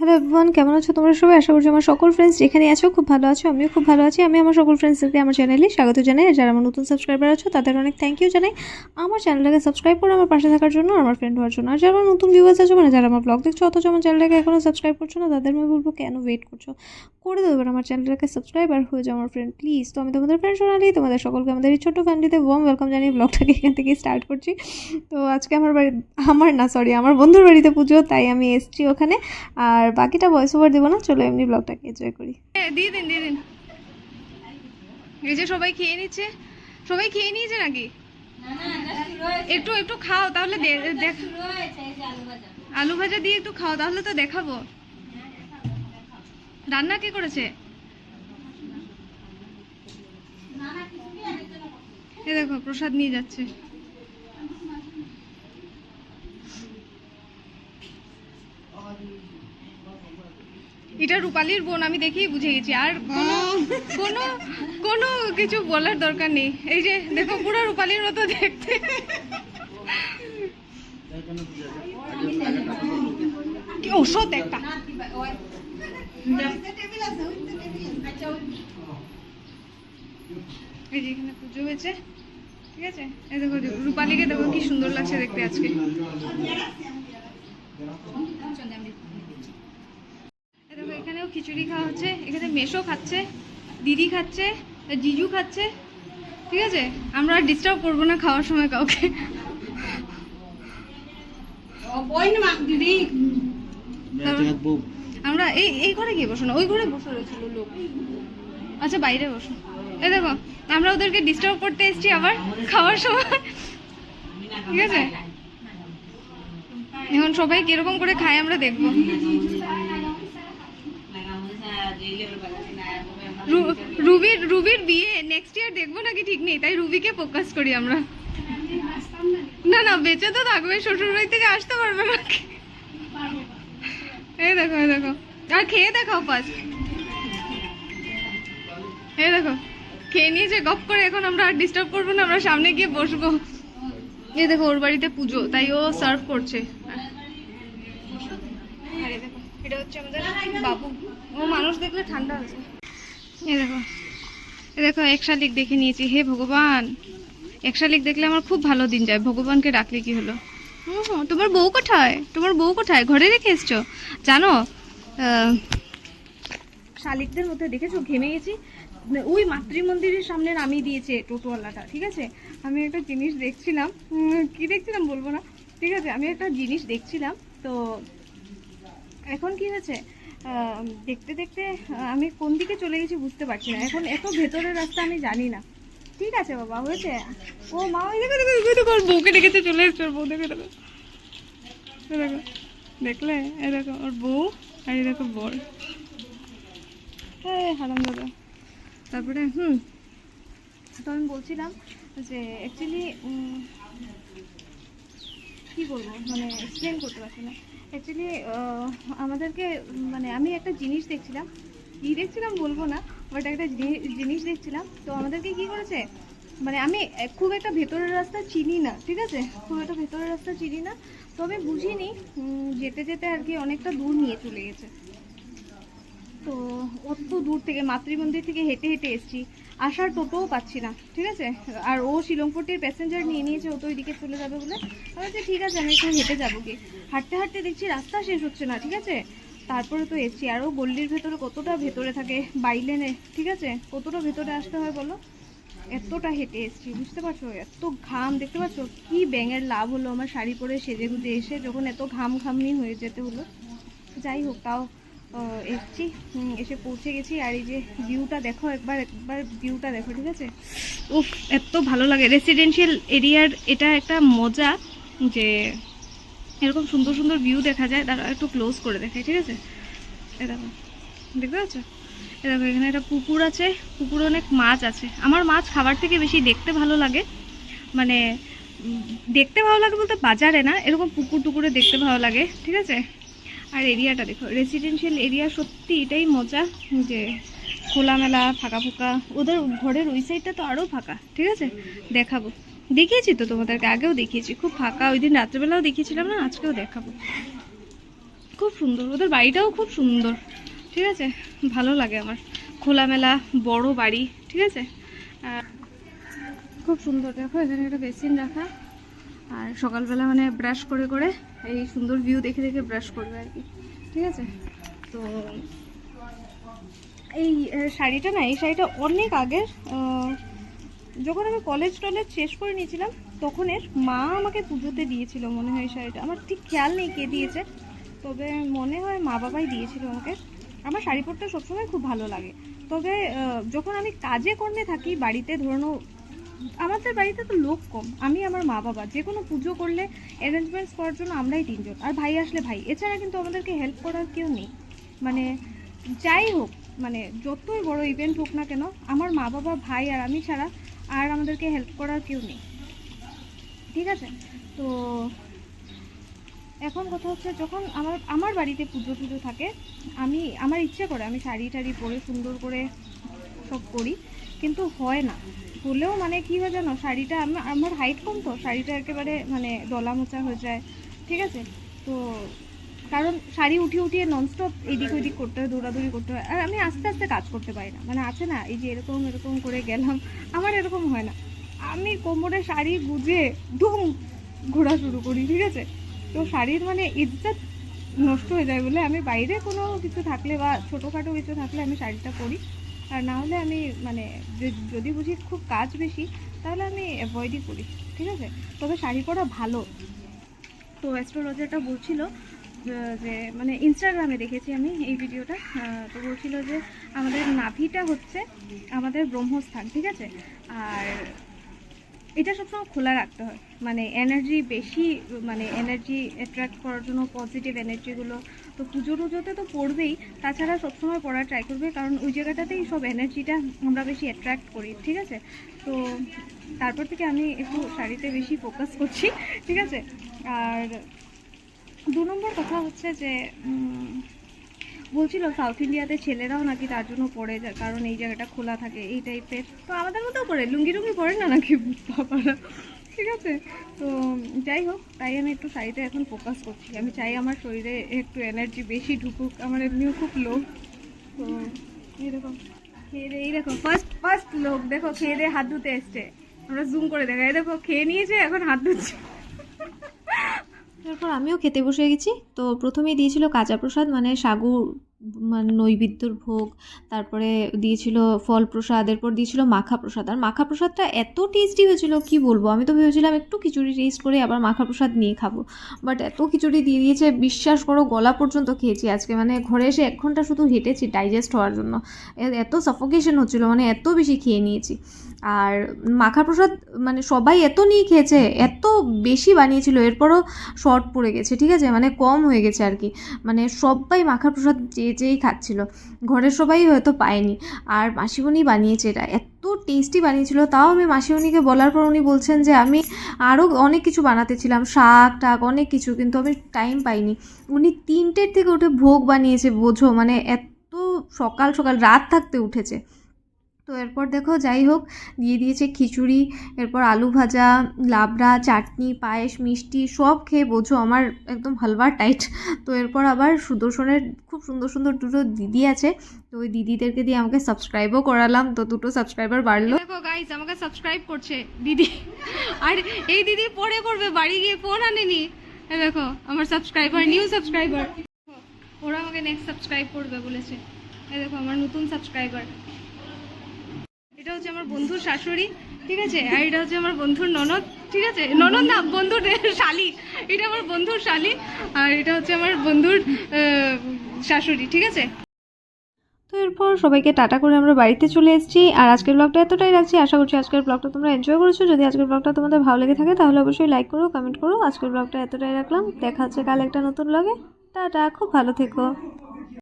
Hello everyone, কেমন আছো তোমরা সবাই? আশা করছি আমার সকল ফ্রেন্ডস যেখানে আছো খুব ভালো আছো। আমিও খুব ভালো আছি। আমি আমার সকল ফ্রেন্ডসদেরকে আমার চ্যানেলে স্বাগত জানাই। আর যারা আমার নতুন সাবস্ক্রাইবার আছো তাদের অনেক থ্যাংক ইউ জানাই আমার চ্যানেলটাকে সাবস্ক্রাইব করে আমার পাশে থাকার জন্য, আমার ফ্রেন্ড হওয়ার জন্য। আর যারা আমার নতুন ভিউয়ার্স আছো, মানে যারা আমার ব্লগ দেখছো অথচ আমার চ্যানেলটাকে এখনও সাবস্ক্রাইব করছো না, তাদের আমি বলবো কেন ওয়েট করছো, করে দেবো এবার আমার চ্যানেলটাকে সাবস্ক্রাইব আর হয়ে যাও আমার ফ্রেন্ড প্লিজ। তো আমি তোমাদের ফ্রেন্ড সোনালি, তোমাদের সকলকে আমাদের এই ছোটো ফ্যামিলিতে ওয়ার্ম ওয়েলকাম জানিয়ে ব্লগটাকে এখান থেকেই স্টার্ট করছি। তো আজকে আমার বন্ধুর বাড়িতে পুজো, তাই আমি এসেছি ওখানে। আর বাকিটা ভয়েস ওভার দেবো না, চলো এমনি ব্লগটাকে এনজয় করি। দিয়ে দিন এই যে সবাই খেয়ে নিয়েছে নাকি? একটু একটু খাও তাহলে আলু ভাজা দিয়ে একটু খাও তাহলে তো দেখাবো রান্না কে করেছে। এই দেখো প্রসাদ নিয়ে যাচ্ছে। এটা রূপালীর বোন, আমি দেখেই বুঝে গেছি। আর কোনো কোনো কিছু বলার দরকার নেই। এই যে দেখো পুরো রূপালীর মতো দেখতে। কি ওষুধ একটা এই যে এখানে পুজো হয়েছে, ঠিক আছে। এই দেখো রূপালীকে দেখো কি সুন্দর লাগছে দেখতে আজকে। দেখো এখানেও খিচুড়ি খাওয়া হচ্ছে, এখানে মেশো খাচ্ছে, দিদি খাচ্ছে, জিজু খাচ্ছে, ঠিক আছে। আমরা ডিস্টার্ব করবো না খাওয়ার সময় কাউকে। আমরা এই ঘরে গিয়ে বসো না, ওই ঘরে বসে রয়েছিল লোক। আচ্ছা বাইরে বসো। এই দেখো আমরা ওদেরকে ডিস্টার্ব করতে এসেছি আবার খাওয়ার সময়, ঠিক আছে। এখন সবাই কিরকম করে খায় আমরা দেখবো। রুবির বিয়ে নেক্সট ইয়ার দেখবো নাকি ঠিক নেই, তাই রুবিকে ফোকাস করি আমরা। না বেঁচে তো থাকবে, শ্বশুর বাড়ি থেকে আসতে পারবে না। এই দেখো আর খেয়ে দেখাও ফার্স্ট। এই দেখো খেয়ে নিয়েছে গপ করে, এখন আমরা আর ডিস্টার্ব করবো না, আমরা সামনে গিয়ে বসবো। এই দেখো ওর বাড়িতে পুজো, তাই ও সার্ভ করছে। আর দেখো এটা হচ্ছে আমাদের বাবু, ও মানুষ দেখলে ঠান্ডা আছে। এই দেখো এক শালিক দেখে নিয়েছি। হে ভগবান, এক শালিক দেখলে আমার খুব ভালো দিন যায়। ভগবানকে ডাকলে কি হলো? তোমার বউ কোথায়? ঘরে রেখে এসছো? জানো শালিকদের মধ্যে দেখেছো, ঘেমে গেছি। ওই মাতৃমন্দিরের সামনে নামিয়ে দিয়েছে টোটোওয়ালাটা, ঠিক আছে। আমি একটা জিনিস দেখছিলাম, কি দেখছিলাম বলবো না, ঠিক আছে। আমি একটা জিনিস দেখছিলাম, তো এখন কি হয়েছে দেখতে দেখতে আমি কোন দিকে চলে গেছি বুঝতে পারছি না। এখন এত ভেতরের রাস্তা আমি জানি না, ঠিক আছে বাবা হয়েছে। ও মা ওই দেখো বউকে ডেকেছে, চলে এসছে ওর বউ। দেখো দেখলে, এই দেখো ওর বউ, আর এই দেখো বর। হ্যাঁ হারাম দাদা। তারপরে তো আমি বলছিলাম যে অ্যাকচুয়ালি কী বলবো, মানে এক্সপ্লেন করতে পারছি না। অ্যাকচুয়ালি আমাদেরকে মানে আমি একটা জিনিস দেখছিলাম, বলবো না, বাট একটা জিনিস দেখছিলাম। তো আমাদেরকে কি করেছে, মানে আমি খুব একটা ভেতরের রাস্তা চিনি না, ঠিক আছে, তো আমি বুঝিনি। যেতে যেতে আর কি অনেকটা দূর নিয়ে চলে গেছে। তো অত দূর থেকে মাতৃমন্দির থেকে হেঁটে হেঁটে এসেছি, আসার টোটোও পাচ্ছি না, ঠিক আছে। আর ও শিলংপট্টির প্যাসেঞ্জার নিয়ে নিয়েছে, ও তো ওইদিকে চলে যাবে বলে। আমি বলছি ঠিক আছে আমি একটু হেঁটে যাবো, কি হাঁটতে হাঁটতে দেখছি রাস্তা শেষ হচ্ছে না, ঠিক আছে। তারপরে তো এসছি, আরও গল্লির ভেতরে কতটা ভেতরে থাকে বাইলেনে, ঠিক আছে, কতটা ভেতরে আসতে হয় বলো। এতটা হেঁটে এসছি, বুঝতে পারছো, এত ঘাম দেখতে পাচ্ছ। কি ব্যাঙের লাভ হলো আমার শাড়ি পরে সেজে গুজে এসে, যখন এত ঘামনি হয়ে যেতে হলো। যাই হোক, তাও এসছি, এসে পৌঁছে গেছি। আর এই যে ভিউটা দেখো, একবার ভিউটা দেখো, ঠিক আছে। উফ এত ভালো লাগে রেসিডেন্সিয়াল এরিয়ার, এটা একটা মজা যে এরকম সুন্দর সুন্দর ভিউ দেখা যায়। তারা একটু ক্লোজ করে দেখায়, ঠিক আছে। এ দেখো, দেখতে পাচ্ছ, এ দেখো এখানে একটা পুকুর আছে, পুকুরে অনেক মাছ আছে। আমার মাছ খাবার থেকে বেশি দেখতে ভালো লাগে, মানে দেখতে ভালো লাগে বলতে বাজারে না, এরকম পুকুর টুকুরে দেখতে ভালো লাগে, ঠিক আছে। আর এরিয়াটা দেখো, রেসিডেন্সিয়াল এরিয়া, সত্যি এটাই মজা যে খোলামেলা, ফাঁকা ফাঁকা। ওদের ঘরের ওই সাইডটা তো আরও ফাঁকা, ঠিক আছে, দেখাবো। দেখিয়েছি তো তোমাদেরকে, আগেও দেখিয়েছি, খুব ফাঁকা। ওই দিন রাত্রেবেলাও দেখিয়েছিলাম না, আজকেও দেখাবো। খুব সুন্দর, ওদের বাড়িটাও খুব সুন্দর, ঠিক আছে, ভালো লাগে আমার। খোলামেলা বড় বাড়ি, ঠিক আছে, আর খুব সুন্দর। দেখো এখানে একটা বেসিন রাখা, আর সকালবেলা মানে ব্রাশ করে করে এই সুন্দর ভিউ দেখে দেখে ব্রাশ করবে আর কি, ঠিক আছে। তো এই শাড়িটা না, এই শাড়িটা অনেক আগের, যখন আমি কলেজ টলেজ শেষ করে নিয়েছিলাম তখন এর মা আমাকে পুজোতে দিয়েছিল মনে হয় এই শাড়িটা, আমার ঠিক খেয়াল নেই কে দিয়েছে, তবে মনে হয় মা বাবাই দিয়েছিল আমাকে। আমার শাড়ি পরতে সবসময় খুব ভালো লাগে, তবে যখন আমি কাজে কর্মে থাকি বাড়িতে, ধরুন আমাদের বাড়িতে তো লোক কম, আমি আমার মা বাবা যে কোনো পুজো করলে অ্যারেঞ্জমেন্টস করার জন্য আমরাই তিনজন, আর ভাই আসলে ভাই, এছাড়া কিন্তু আমাদেরকে হেল্প করার কেউ নেই। মানে যাই হোক, মানে যতই বড় ইভেন্ট হোক না কেন, আমার মা বাবা ভাই আর আমি ছাড়া আর আমাদেরকে হেল্প করার কেউ নেই, ঠিক আছে। তো এখন কথা হচ্ছে, যখন আমার বাড়িতে পুজো টুজো থাকে, আমার ইচ্ছে করে আমি শাড়ি টাড়ি পরে সুন্দর করে সব করি, কিন্তু হয় না। হলেও মানে কী হয় জানো, শাড়িটা আমার হাইট কম, তো শাড়িটা একেবারে মানে ডলা মোচা হয়ে যায়, ঠিক আছে। তো কারণ শাড়ি উঠিয়ে উঠিয়ে ননস্টপ এদিক ওইদিক করতে হয়, দৌড়াদৌড়ি করতে হয়, আর আমি আস্তে আস্তে কাজ করতে পারি না, মানে আছে না এই যে এরকম এরকম করে গেলাম, আমার এরকম হয় না। আমি কোমরে শাড়ি গুজে ধুম ঘোরা শুরু করি, ঠিক আছে। তো শাড়ির মানে ইজ্জত নষ্ট হয়ে যায় বলে আমি বাইরে কোনো কিছু থাকলে বা ছোটোখাটো কিছু থাকলে আমি শাড়িটা পরি, আর না হলে আমি মানে যদি বুঝি খুব কাজ বেশি তাহলে আমি অ্যাভয়েডই করি, ঠিক আছে। তবে শাড়ি পরা ভালো। তো অ্যাস্ট্রোলজারটা বলছিল যে মানে ইনস্টাগ্রামে দেখেছি আমি এই ভিডিওটা, তো বলছিল যে আমাদের নাভিটা হচ্ছে আমাদের ব্রহ্মস্থান, ঠিক আছে, আর এটা সবসময় খোলা রাখতে হয়, মানে এনার্জি বেশি, মানে এনার্জি অ্যাট্রাক্ট করার জন্য পজিটিভ এনার্জিগুলো। তো পুজো টুজোতে তো পড়বেই, তাছাড়া সবসময় পড়ার ট্রাই করবে, কারণ ওই জায়গাটাতেই সব এনার্জিটা আমরা বেশি অ্যাট্রাক্ট করি, ঠিক আছে। তো তারপর থেকে আমি একটু শাড়িতে বেশি ফোকাস করছি, ঠিক আছে। আর 2 নম্বর কথা হচ্ছে যে বলছিল সাউথ ইন্ডিয়াতে ছেলেরাও নাকি তার জন্য পড়ে যায়, কারণ এই জায়গাটা খোলা থাকে এই টাইপের। তো আমাদের মতো পড়ে লুঙ্গি টুঙ্গি পড়ে না নাকি বাবারা, ঠিক আছে। তো যাই হোক, তাই আমি একটু শাড়িতে এখন ফোকাস করছি, আমি চাই আমার শরীরে একটু এনার্জি বেশি ঢুকুক, আমার এমনিও খুব লো। তো এইরকম খেয়ে দিয়ে, এই দেখো ফার্স্ট লোক দেখো খেয়ে দিয়ে হাত ধুতে এসছে, আমরা জুম করে দেখা, এই দেখো খেয়ে নিয়েছে এখন হাত ধুচ্ছে। তারপর আমিও খেতে বসে গেছি। তো প্রথমেই দিয়েছিল কাঁচা প্রসাদ, মানে সাগু, মানে নৈবেদ্যর ভোগ, তারপরে দিয়েছিল ফল প্রসাদ, এরপর দিয়েছিল মাখা প্রসাদ। আর মাখা প্রসাদটা এত টেস্টি হয়েছিল কি বলবো, আমি তো ভেবেছিলাম একটু খিচুড়ি টেস্ট করে আবার মাখা প্রসাদ নিয়ে খাবো, বাট এত খিচুড়ি দিয়ে দিয়েছে, বিশ্বাস করো গলা পর্যন্ত খেয়েছি আজকে, মানে ঘরে এসে 1 ঘন্টা শুধু হেঁটেছি ডাইজেস্ট হওয়ার জন্য, এত সাফোকেশন হচ্ছিলো, মানে এত বেশি খেয়ে নিয়েছি। আর মাখা প্রসাদ মানে সবাই এত নিয়ে খেয়েছে, এত বেশি বানিয়েছিল, এরপরও শর্ট পড়ে গেছে, ঠিক আছে, মানে কম হয়ে গেছে আর কি, মানে সবাই মাখা প্রসাদ চেয়েই খাচ্ছিল, ঘরের সবাই হয়তো পায়নি। আর মাসিমণি বানিয়েছে, এটা এত টেস্টি বানিয়েছিল, তাও আমি মাসিমণিকে বলার পর উনি বলছেন যে আমি আরও অনেক কিছু বানাতে ছিলাম, শাক টাক অনেক কিছু, কিন্তু আমি টাইম পাইনি। উনি 3টের থেকে উঠে ভোগ বানিয়েছে, বোঝো, মানে এত সকাল সকাল রাত থাকতে উঠেছে। তো এরপর দেখো যাই হোক দিয়ে দিয়েছে খিচুড়ি, এরপর আলু ভাজা, লাবড়া, চাটনি, পায়েস, মিষ্টি সব খেয়ে বোঝো আমার একদম হালবা টাইট। তো এরপর আবার সুদর্শনের খুব সুন্দর সুন্দর 2টো দিদি আছে, তো ওই দিদিদেরকে দিয়ে আমাকে সাবস্ক্রাইবও করালাম, তো 2টো সাবস্ক্রাইবার বাড়লো। দেখো গাইস আমাকে সাবস্ক্রাইব করছে দিদি, আর এই দিদি পরে করবে, বাড়ি গিয়ে ফোন আনেনি। এই দেখো আমার সাবস্ক্রাইবার, নিউ সাবস্ক্রাইবার, ওরা আমাকে নেক্সট সাবস্ক্রাইব করবে বলেছে। এই দেখো আমার নতুন সাবস্ক্রাইবার, এটা হচ্ছে আমার বন্ধুর শাশুড়ি, ঠিক আছে, আর এটা হচ্ছে আমার বন্ধুর ননদ, ঠিক আছে, ননদ না বন্ধুর শালি, এটা আমার বন্ধুর শালি, আর এটা হচ্ছে আমার বন্ধুর শাশুড়ি, ঠিক আছে। তো এরপর সবাইকে টাটা করে আমরা বাড়িতে চলে এসেছি। আর আজকের ব্লগটা এতটাই রাখছি, আশা করছি আজকের ব্লগটা তোমরা এনজয় করেছো। যদি আজকের ব্লগটা তোমাদের ভালো লেগে থাকে তাহলে অবশ্যই লাইক করো, কমেন্ট করো। আজকের ব্লগটা এতটাই রাখলাম, দেখা হচ্ছে কাল একটা নতুন ব্লগে। টাটা, খুব ভালো থেকো।